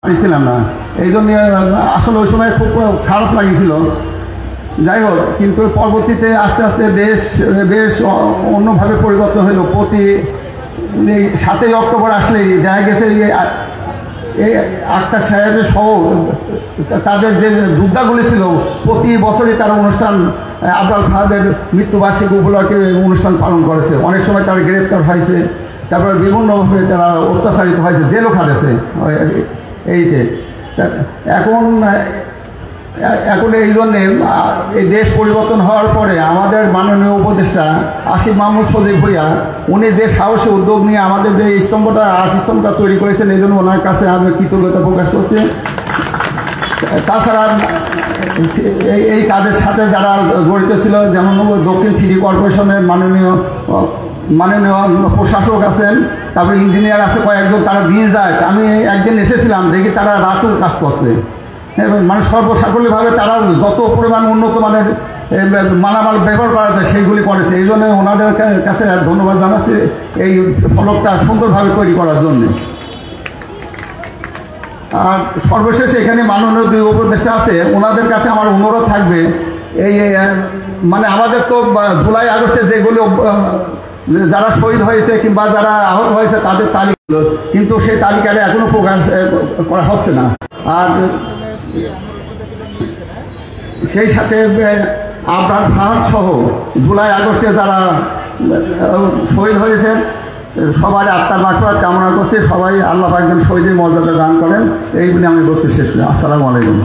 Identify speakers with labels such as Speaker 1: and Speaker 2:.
Speaker 1: পারছিলাম না, এই জন্য আসলে ওই সময় খুব খারাপ লাগছিল। যাই হোক, কিন্তু পরবর্তীতে আস্তে আস্তে দেশ বেশ অন্যভাবে পরিবর্তন হলো। প্রতি 7ই অক্টোবর আসলেই দেখা গেছে এই আক্তার সাহেবের সহ তাদের যে যোদ্ধাগুলি ছিল প্রতি বছরই তারা অনুষ্ঠান, আবরাল ফাহাদের মৃত্যুবার্ষিকী উপলক্ষে অনুষ্ঠান পালন করেছে। অনেক সময় তারা গ্রেপ্তার হয়েছে, তারপরে বিভিন্নভাবে তারা অত্যাচারিত হয়েছে, জেলও খাটেছে। এইতে এখন এই জন্যে এই দেশ পরিবর্তন হওয়ার পরে আমাদের মাননীয় উপদেষ্টা আসিফ মাহমুদ সজীব ভূঁইয়া উনি যে সাহসী উদ্যোগ নিয়ে আমাদের যে স্তম্ভটা আর্ট স্তম্ভটা তৈরি করেছেন, এই জন্য ওনার কাছে আমি কৃতজ্ঞতা প্রকাশ করছি। তাছাড়া এই কাজের সাথে যারা জড়িত ছিল, যেমন দক্ষিণ সিটি কর্পোরেশনের মাননীয় প্রশাসক আছেন, তারপরে ইঞ্জিনিয়ার আছে কয়েকজন, তারা দিন রাত, আমি একদিন এসেছিলাম দেখি তারা রাতও কাজ করছে। মানে সর্বসাকল্যভাবে তারা যত পরিমাণ উন্নত মানের মালামাল ব্যবহার করা যায় সেইগুলি করেছে। এই জন্য ওনাদের কাছে ধন্যবাদ জানাচ্ছি এই ফলকটা সুন্দরভাবে তৈরি করার জন্য। আর সর্বশেষ এখানে মাননীয় 2 উপদেষ্টা আছে, ওনাদের কাছে আমার অনুরোধ থাকবে, এই মানে আমাদের তো জুলাই আগস্টে যেগুলি যারা শহীদ হয়েছে কিংবা যারা আহত হয়েছে তাদের তালিকা, কিন্তু সেই তালিকাটা এখনো প্রকাশ করা হচ্ছে না। আর সেই সাথে আবরাল ফাহাদ সহ জুলাই আগস্টে যারা শহীদ হয়েছেন সবাই আত্মার মাগফিরাত কামনা করছে। সবাই আল্লাহ পাক যেন শহীদের মর্যাদা দান করেন, এই বলে আমি বলতে শেষ করি। আসসালামু আলাইকুম।